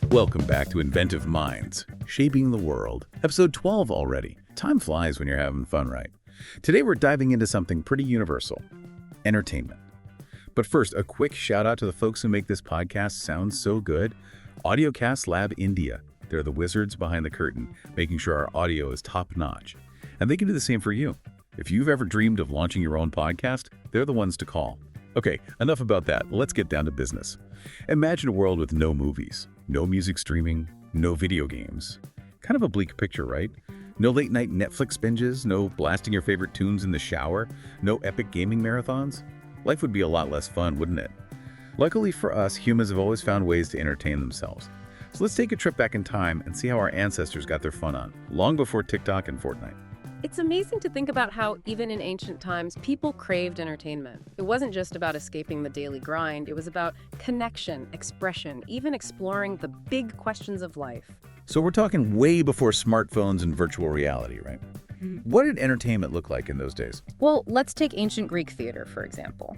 Welcome back to Inventive Minds, Shaping the World, episode 12 already. Time flies when you're having fun, right? Today we're diving into something pretty universal, entertainment. But first, a quick shout out to the folks who make this podcast sound so good. Audiocast Lab India. They're the wizards behind the curtain, making sure our audio is top-notch. And they can do the same for you. If you've ever dreamed of launching your own podcast, they're the ones to call. Okay, enough about that. Let's get down to business. Imagine a world with no movies, no music streaming, no video games. Kind of a bleak picture, right? No late-night Netflix binges, no blasting your favorite tunes in the shower, no epic gaming marathons. Life would be a lot less fun, wouldn't it? Luckily for us, humans have always found ways to entertain themselves. So let's take a trip back in time and see how our ancestors got their fun on, long before TikTok and Fortnite. It's amazing to think about how, even in ancient times, people craved entertainment. It wasn't just about escaping the daily grind, it was about connection, expression, even exploring the big questions of life. So we're talking way before smartphones and virtual reality, right? What did entertainment look like in those days? Well, let's take ancient Greek theater, for example.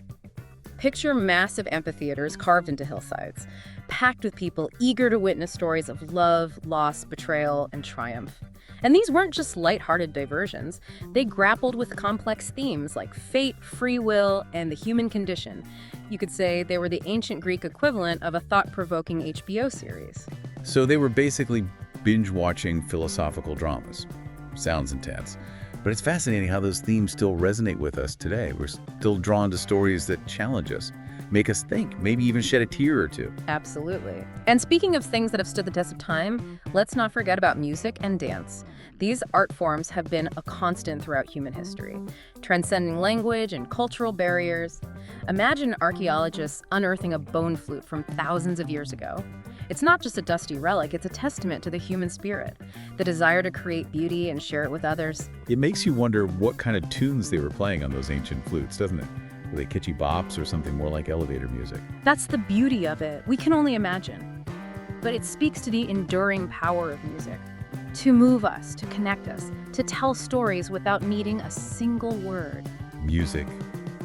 Picture massive amphitheaters carved into hillsides, packed with people eager to witness stories of love, loss, betrayal, and triumph. And these weren't just lighthearted diversions. They grappled with complex themes like fate, free will, and the human condition. You could say they were the ancient Greek equivalent of a thought-provoking HBO series. So they were basically binge-watching philosophical dramas. Sounds intense. But it's fascinating how those themes still resonate with us today. We're still drawn to stories that challenge us, make us think, maybe even shed a tear or two. Absolutely. And speaking of things that have stood the test of time, let's not forget about music and dance. These art forms have been a constant throughout human history, transcending language and cultural barriers. Imagine archaeologists unearthing a bone flute from thousands of years ago. It's not just a dusty relic, it's a testament to the human spirit, the desire to create beauty and share it with others. It makes you wonder what kind of tunes they were playing on those ancient flutes, doesn't it? Were they kitschy bops or something more like elevator music? That's the beauty of it. We can only imagine. But it speaks to the enduring power of music. To move us, to connect us, to tell stories without needing a single word. Music,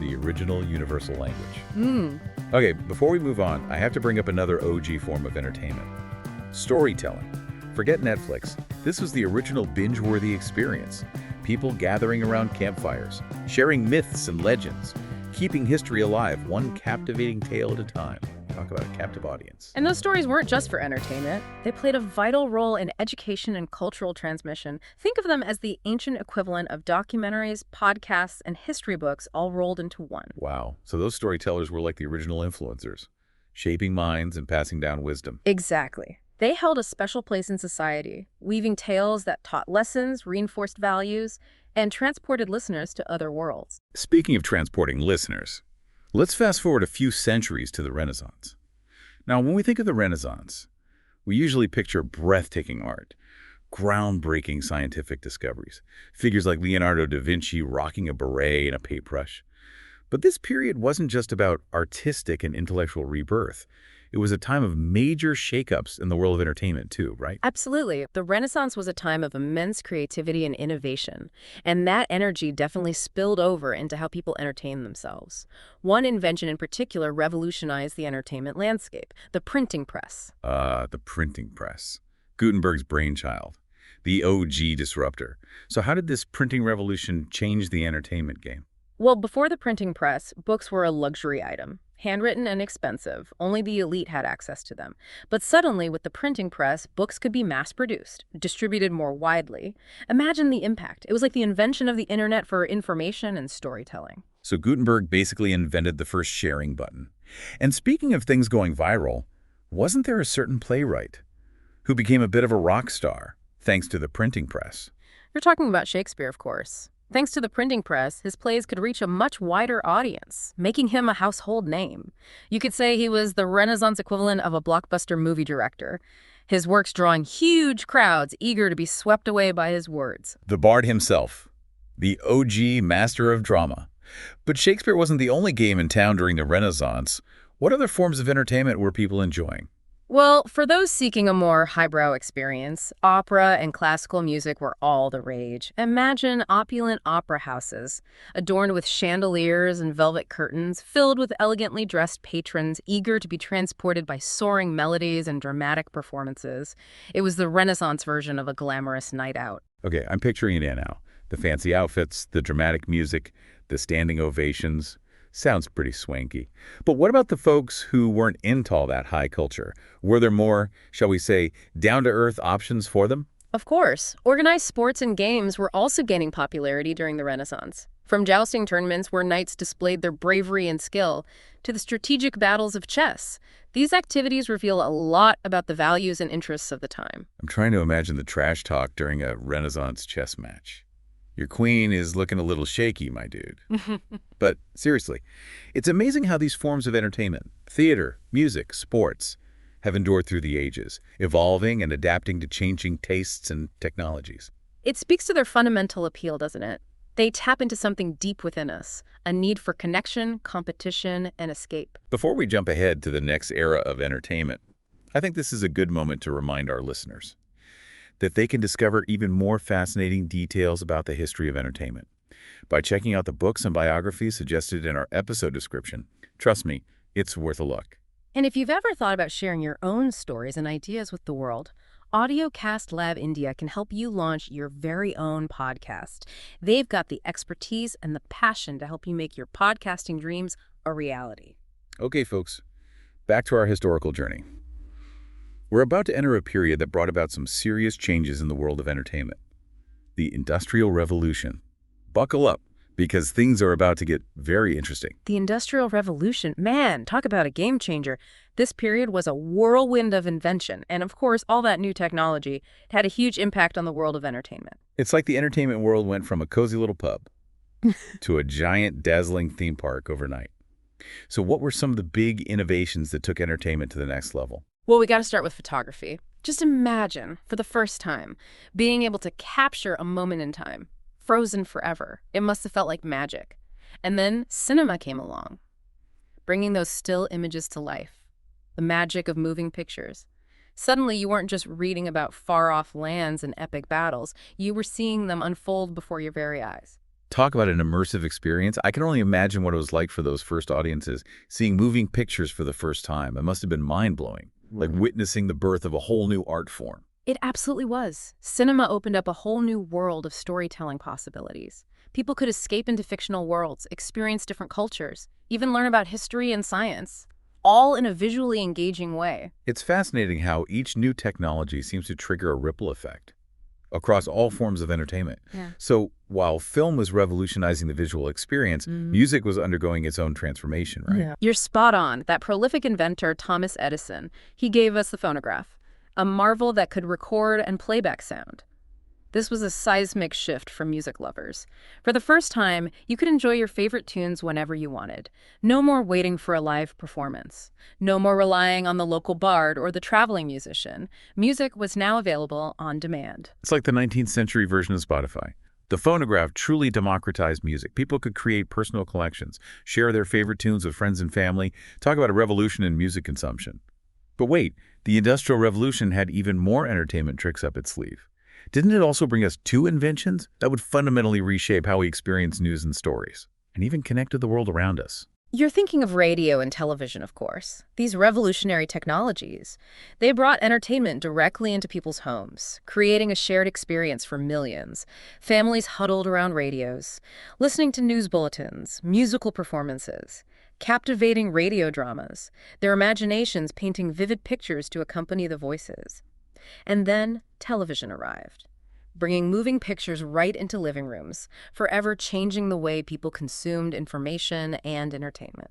the original universal language. Okay, before we move on, I have to bring up another OG form of entertainment. Storytelling. Forget Netflix. This was the original binge-worthy experience. People gathering around campfires, sharing myths and legends, keeping history alive, one captivating tale at a time. Talk about a captive audience. And those stories weren't just for entertainment. They played a vital role in education and cultural transmission. Think of them as the ancient equivalent of documentaries, podcasts, and history books all rolled into one. Wow. So those storytellers were like the original influencers, shaping minds and passing down wisdom. Exactly. They held a special place in society, weaving tales that taught lessons, reinforced values, and transported listeners to other worlds. Speaking of transporting listeners, let's fast forward a few centuries to the Renaissance. Now, when we think of the Renaissance, we usually picture breathtaking art, groundbreaking scientific discoveries, figures like Leonardo da Vinci rocking a beret and a paintbrush. But this period wasn't just about artistic and intellectual rebirth. It was a time of major shakeups in the world of entertainment too, right? Absolutely. The Renaissance was a time of immense creativity and innovation, and that energy definitely spilled over into how people entertain themselves. One invention in particular revolutionized the entertainment landscape, the printing press. The printing press. Gutenberg's brainchild, the OG disruptor. So how did this printing revolution change the entertainment game? Well, before the printing press, books were a luxury item. Handwritten and expensive, only the elite had access to them. But suddenly, with the printing press, books could be mass-produced, distributed more widely. Imagine the impact. It was like the invention of the internet for information and storytelling. So Gutenberg basically invented the first sharing button. And speaking of things going viral, wasn't there a certain playwright who became a bit of a rock star thanks to the printing press? You're talking about Shakespeare, of course. Thanks to the printing press, his plays could reach a much wider audience, making him a household name. You could say he was the Renaissance equivalent of a blockbuster movie director, his works drawing huge crowds eager to be swept away by his words. The Bard himself, the OG master of drama. But Shakespeare wasn't the only game in town during the Renaissance. What other forms of entertainment were people enjoying? Well, for those seeking a more highbrow experience, opera and classical music were all the rage. Imagine opulent opera houses, adorned with chandeliers and velvet curtains, filled with elegantly dressed patrons eager to be transported by soaring melodies and dramatic performances. It was the Renaissance version of a glamorous night out. Okay, I'm picturing it now. The fancy outfits, the dramatic music, the standing ovations. Sounds pretty swanky. But what about the folks who weren't into all that high culture? Were there more, shall we say, down-to-earth options for them? Of course, organized sports and games were also gaining popularity during the Renaissance. From jousting tournaments where knights displayed their bravery and skill, to the strategic battles of chess, these activities reveal a lot about the values and interests of the time. I'm trying to imagine the trash talk during a Renaissance chess match. Your queen is looking a little shaky, my dude. But seriously, it's amazing how these forms of entertainment, theater, music, sports, have endured through the ages, evolving and adapting to changing tastes and technologies. It speaks to their fundamental appeal, doesn't it? They tap into something deep within us, a need for connection, competition, and escape. Before we jump ahead to the next era of entertainment, I think this is a good moment to remind our listeners that they can discover even more fascinating details about the history of entertainment by checking out the books and biographies suggested in our episode description. Trust me, it's worth a look. And if you've ever thought about sharing your own stories and ideas with the world, AudioCast Lab India can help you launch your very own podcast. They've got the expertise and the passion to help you make your podcasting dreams a reality. Okay, folks, back to our historical journey. We're about to enter a period that brought about some serious changes in the world of entertainment. The Industrial Revolution. Buckle up, because things are about to get very interesting. The Industrial Revolution, man, talk about a game changer. This period was a whirlwind of invention, and of course, all that new technology had a huge impact on the world of entertainment. It's like the entertainment world went from a cozy little pub to a giant, dazzling theme park overnight. So what were some of the big innovations that took entertainment to the next level? Well, we got to start with photography. Just imagine, for the first time, being able to capture a moment in time, frozen forever. It must have felt like magic. And then cinema came along, bringing those still images to life, the magic of moving pictures. Suddenly, you weren't just reading about far-off lands and epic battles. You were seeing them unfold before your very eyes. Talk about an immersive experience. I can only imagine what it was like for those first audiences, seeing moving pictures for the first time. It must have been mind-blowing, like witnessing the birth of a whole new art form. It absolutely was. Cinema opened up a whole new world of storytelling possibilities. People could escape into fictional worlds, experience different cultures, even learn about history and science, all in a visually engaging way. It's fascinating how each new technology seems to trigger a ripple effect across all forms of entertainment. Yeah. So while film was revolutionizing the visual experience, music was undergoing its own transformation, right? Yeah. You're spot on. That prolific inventor, Thomas Edison, he gave us the phonograph, a marvel that could record and playback sound. This was a seismic shift for music lovers. For the first time, you could enjoy your favorite tunes whenever you wanted. No more waiting for a live performance. No more relying on the local bard or the traveling musician. Music was now available on demand. It's like the 19th century version of Spotify. The phonograph truly democratized music. People could create personal collections, share their favorite tunes with friends and family, talk about a revolution in music consumption. But wait, the Industrial Revolution had even more entertainment tricks up its sleeve. Didn't it also bring us two inventions that would fundamentally reshape how we experience news and stories, and even connect to the world around us? You're thinking of radio and television, of course. These revolutionary technologies. They brought entertainment directly into people's homes, creating a shared experience for millions. Families huddled around radios, listening to news bulletins, musical performances, captivating radio dramas, their imaginations painting vivid pictures to accompany the voices. And then television arrived, bringing moving pictures right into living rooms, forever changing the way people consumed information and entertainment.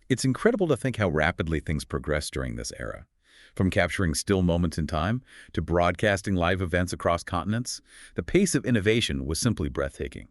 It's incredible to think how rapidly things progressed during this era. From capturing still moments in time to broadcasting live events across continents, the pace of innovation was simply breathtaking.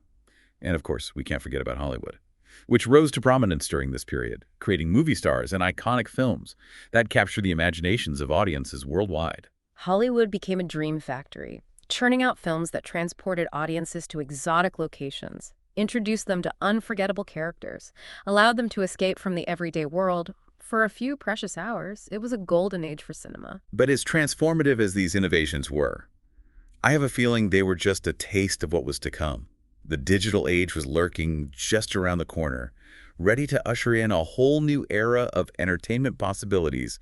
And of course, we can't forget about Hollywood, which rose to prominence during this period, creating movie stars and iconic films that captured the imaginations of audiences worldwide. Hollywood became a dream factory, churning out films that transported audiences to exotic locations, introduced them to unforgettable characters, allowed them to escape from the everyday world For a few precious hours, it was a golden age for cinema. But as transformative as these innovations were, I have a feeling they were just a taste of what was to come. The digital age was lurking just around the corner, ready to usher in a whole new era of entertainment possibilities.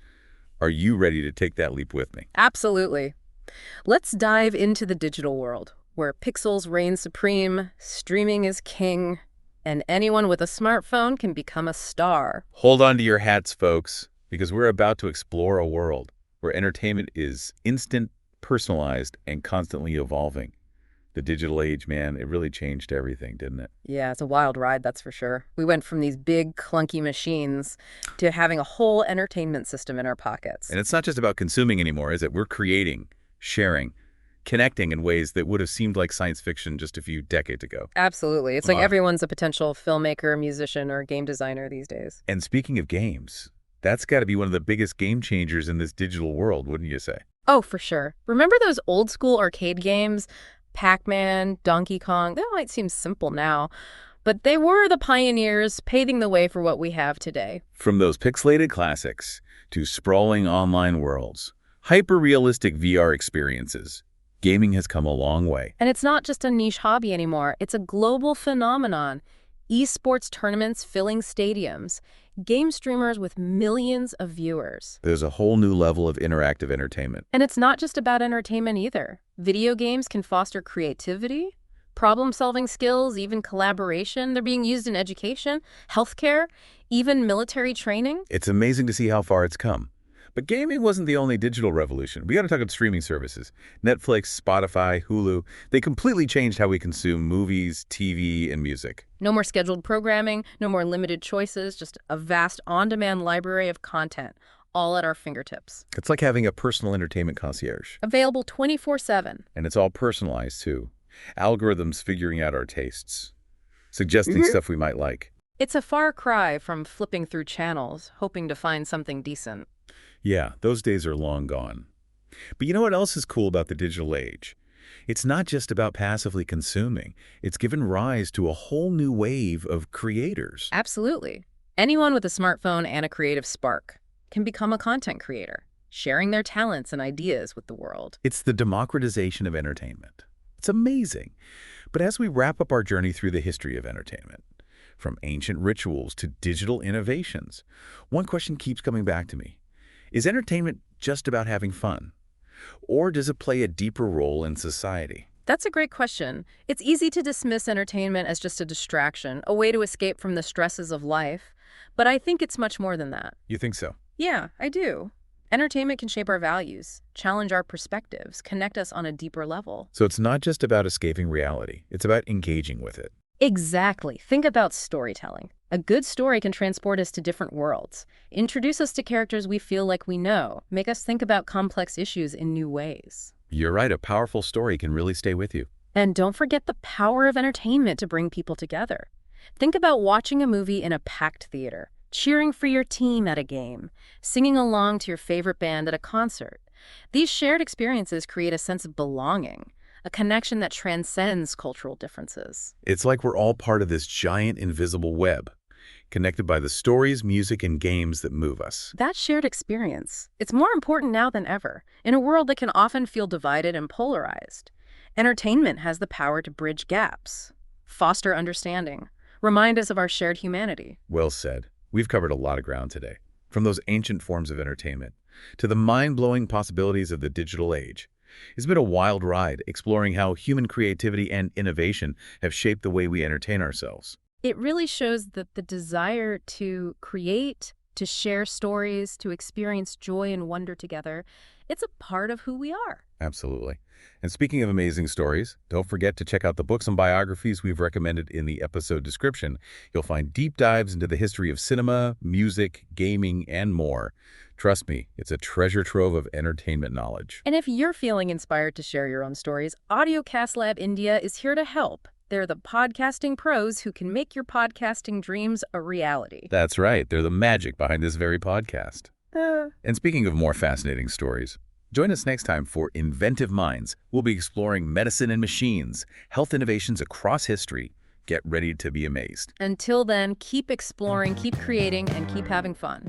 Are you ready to take that leap with me? Absolutely. Let's dive into the digital world, where pixels reign supreme, streaming is king, and anyone with a smartphone can become a star. Hold on to your hats, folks, because we're about to explore a world where entertainment is instant, personalized, and constantly evolving. The digital age, man, it really changed everything, didn't it? Yeah, it's a wild ride, that's for sure. We went from these big, clunky machines to having a whole entertainment system in our pockets. And it's not just about consuming anymore, is it? We're creating, sharing, connecting in ways that would have seemed like science fiction just a few decades ago. Absolutely. It's like everyone's a potential filmmaker, musician, or game designer these days. And speaking of games, that's got to be one of the biggest game changers in this digital world, wouldn't you say? Oh, for sure. Remember those old school arcade games? Pac-Man, Donkey Kong, they might seem simple now, but they were the pioneers paving the way for what we have today. From those pixelated classics to sprawling online worlds, hyper-realistic VR experiences, gaming has come a long way. And it's not just a niche hobby anymore. It's a global phenomenon. Esports tournaments filling stadiums, game streamers with millions of viewers. There's a whole new level of interactive entertainment. And it's not just about entertainment either. Video games can foster creativity, problem-solving skills, even collaboration. They're being used in education, healthcare, even military training. It's amazing to see how far it's come. But gaming wasn't the only digital revolution. We got to talk about streaming services. Netflix, Spotify, Hulu, they completely changed how we consume movies, TV, and music. No more scheduled programming, no more limited choices, just a vast on-demand library of content, all at our fingertips. It's like having a personal entertainment concierge. Available 24/7. And it's all personalized, too. Algorithms figuring out our tastes, suggesting stuff we might like. It's a far cry from flipping through channels, hoping to find something decent. Yeah, those days are long gone. But you know what else is cool about the digital age? It's not just about passively consuming. It's given rise to a whole new wave of creators. Absolutely. Anyone with a smartphone and a creative spark can become a content creator, sharing their talents and ideas with the world. It's the democratization of entertainment. It's amazing. But as we wrap up our journey through the history of entertainment, from ancient rituals to digital innovations, one question keeps coming back to me. Is entertainment just about having fun? Or does it play a deeper role in society? That's a great question. It's easy to dismiss entertainment as just a distraction, a way to escape from the stresses of life. But I think it's much more than that. You think so? Yeah, I do. Entertainment can shape our values, challenge our perspectives, connect us on a deeper level. So it's not just about escaping reality. It's about engaging with it. Exactly. Think about storytelling. A good story can transport us to different worlds, introduce us to characters we feel like we know, make us think about complex issues in new ways. You're right, a powerful story can really stay with you. And don't forget the power of entertainment to bring people together. Think about watching a movie in a packed theater, cheering for your team at a game, singing along to your favorite band at a concert. These shared experiences create a sense of belonging, a connection that transcends cultural differences. It's like we're all part of this giant invisible web, connected by the stories, music, and games that move us. That shared experience, it's more important now than ever, in a world that can often feel divided and polarized. Entertainment has the power to bridge gaps, foster understanding, remind us of our shared humanity. Well said. We've covered a lot of ground today, from those ancient forms of entertainment to the mind-blowing possibilities of the digital age. It's been a wild ride exploring how human creativity and innovation have shaped the way we entertain ourselves. It really shows that the desire to create, to share stories, to experience joy and wonder together, it's a part of who we are. Absolutely. And speaking of amazing stories, don't forget to check out the books and biographies we've recommended in the episode description. You'll find deep dives into the history of cinema, music, gaming, and more. Trust me, it's a treasure trove of entertainment knowledge. And if you're feeling inspired to share your own stories, Audiocast Lab India is here to help. They're the podcasting pros who can make your podcasting dreams a reality. That's right. They're the magic behind this very podcast. And speaking of more fascinating stories, join us next time for Inventive Minds. We'll be exploring medicine and machines, health innovations across history. Get ready to be amazed. Until then, keep exploring, keep creating, and keep having fun.